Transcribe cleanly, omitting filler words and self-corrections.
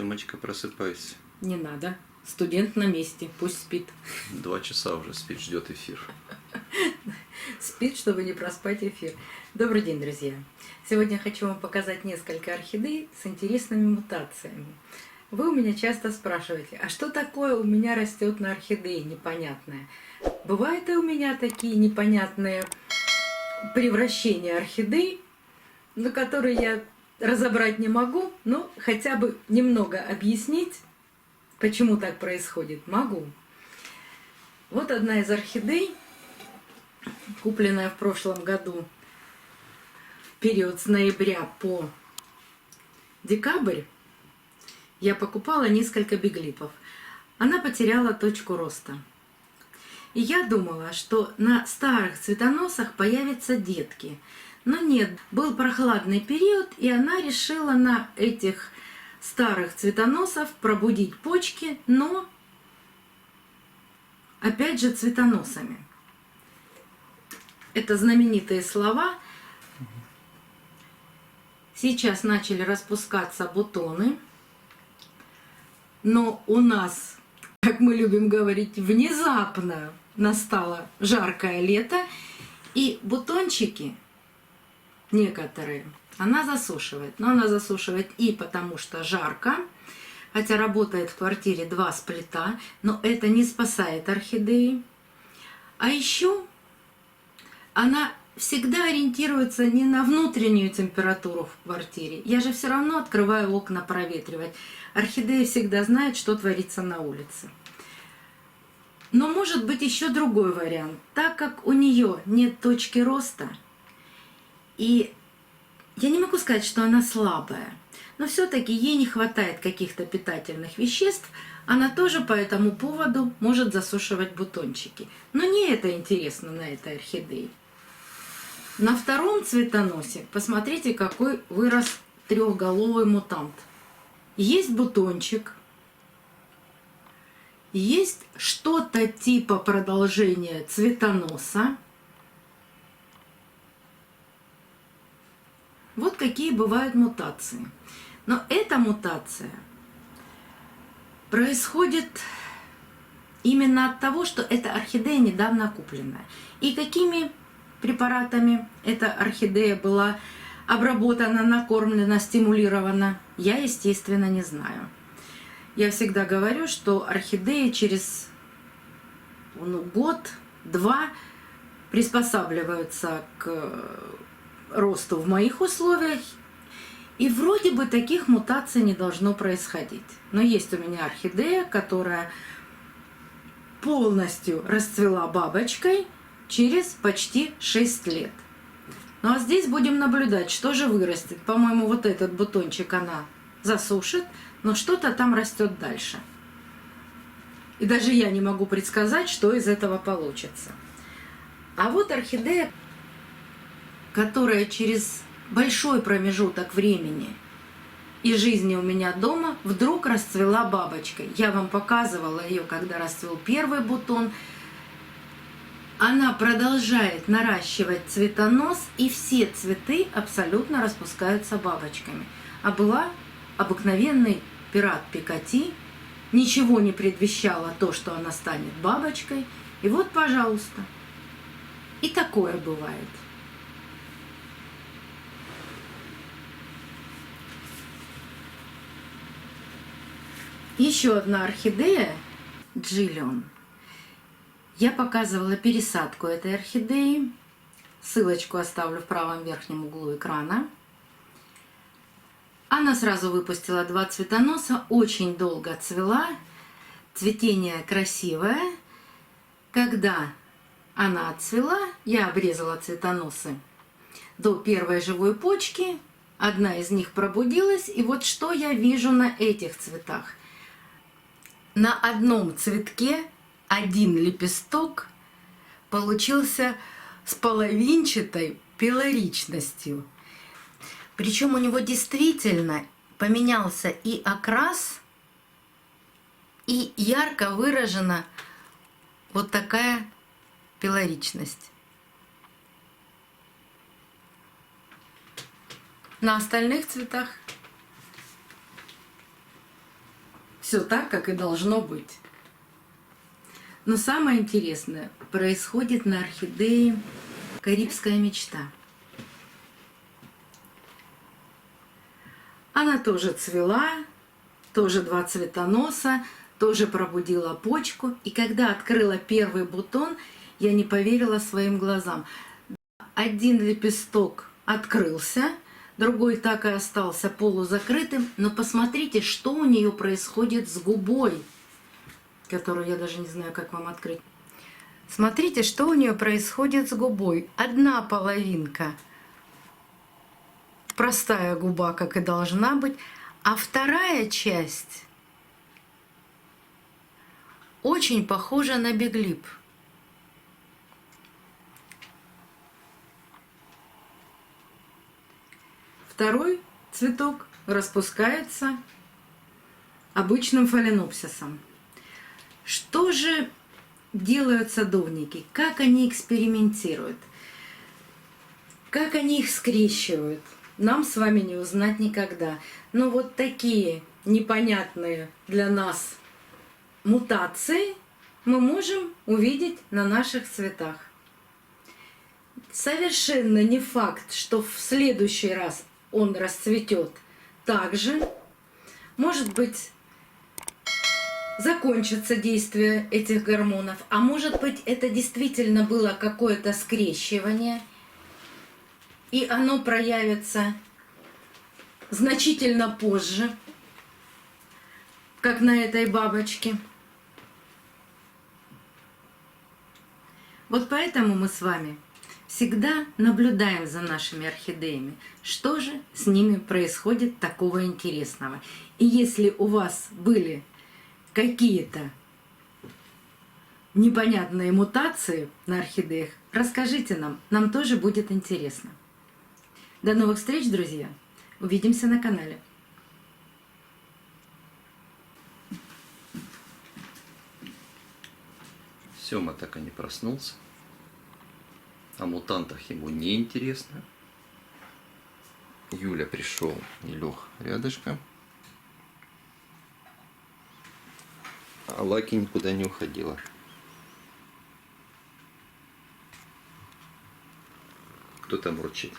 Тёмочка, просыпайся. Не надо. Студент на месте, пусть спит. 2 часа уже спит, ждет эфир. Спит, чтобы не проспать эфир. Добрый день, друзья. Сегодня я хочу вам показать несколько орхидей с интересными мутациями. Вы у меня часто спрашиваете, а что такое у меня растет на орхидее непонятное? Бывают и у меня такие непонятные превращения орхидей, на которые я разобрать не могу, но хотя бы немного объяснить, почему так происходит, могу. Вот одна из орхидей, купленная в прошлом году, в период с ноября по декабрь, я покупала несколько биглипов. Она потеряла точку роста. И я думала, что на старых цветоносах появятся детки. Но нет, был прохладный период, и она решила на этих старых цветоносов пробудить почки, но опять же цветоносами. Это знаменитые слова. Сейчас начали распускаться бутоны, но у нас, как мы любим говорить, внезапно настало жаркое лето, и бутончики некоторые она засушивает. Но она засушивает и потому что жарко, хотя работает в квартире 2 сплита, но это не спасает орхидеи. А еще она всегда ориентируется не на внутреннюю температуру в квартире. Я же все равно открываю окна проветривать. Орхидея всегда знает, что творится на улице. Но может быть еще другой вариант. Так как у нее нет точки роста, и я не могу сказать, что она слабая, но все-таки ей не хватает каких-то питательных веществ, она тоже по этому поводу может засушивать бутончики. Но не это интересно на этой орхидее. На втором цветоносе посмотрите, какой вырос трехголовый мутант. Есть бутончик, есть что-то типа продолжения цветоноса. Вот какие бывают мутации. Но эта мутация происходит именно от того, что эта орхидея недавно купленная. И какими препаратами эта орхидея была обработана, накормлена, стимулирована, я, естественно, не знаю. Я всегда говорю, что орхидеи через год-два приспосабливаются к росту в моих условиях, и вроде бы таких мутаций не должно происходить. Но есть у меня орхидея, которая полностью расцвела бабочкой через почти 6 лет. Ну а здесь будем наблюдать, что же вырастет. По-моему, вот этот бутончик она засушит, но что-то там растет дальше. И даже я не могу предсказать, что из этого получится. А вот орхидея, которая через большой промежуток времени и жизни у меня дома вдруг расцвела бабочкой. Я вам показывала ее, когда расцвел первый бутон. Она продолжает наращивать цветонос, и все цветы абсолютно распускаются бабочками. А была обыкновенный пират Пикати, ничего не предвещало то, что она станет бабочкой. И вот, пожалуйста, и такое бывает. Еще одна орхидея, Джиллион. Я показывала пересадку этой орхидеи. Ссылочку оставлю в правом верхнем углу экрана. Она сразу выпустила 2 цветоноса, очень долго цвела. Цветение красивое. Когда она отцвела, я обрезала цветоносы до первой живой почки. Одна из них пробудилась. И вот что я вижу на этих цветах. На одном цветке один лепесток получился с половинчатой пилоричностью. Причем у него действительно поменялся и окрас, и ярко выражена вот такая пилоричность. На остальных цветах все так, как и должно быть. Но самое интересное происходит на орхидее «Карибская мечта». Она тоже цвела, тоже 2 цветоноса, тоже пробудила почку. И когда открыла первый бутон, я не поверила своим глазам. Один лепесток открылся, другой так и остался полузакрытым. Но посмотрите, что у нее происходит с губой, которую я даже не знаю, как вам открыть. Смотрите, что у нее происходит с губой. Одна половинка простая губа, как и должна быть, а вторая часть очень похожа на биглип. Второй цветок распускается обычным фаленопсисом. Что же делают садовники? Как они экспериментируют? Как они их скрещивают? Нам с вами не узнать никогда. Но вот такие непонятные для нас мутации мы можем увидеть на наших цветах. Совершенно не факт, что в следующий раз он расцветет так же. Может быть, закончится действие этих гормонов, а может быть, это действительно было какое-то скрещивание, и оно проявится значительно позже, как на этой бабочке. Вот поэтому мы с вами всегда наблюдаем за нашими орхидеями, что же с ними происходит такого интересного. И если у вас были какие-то непонятные мутации на орхидеях, расскажите нам тоже будет интересно. До новых встреч, друзья! Увидимся на канале. Сёма так и не проснулся. О мутантах ему не интересно. Юля пришел и лег рядышком. А Лаки никуда не уходила. Кто там ручит?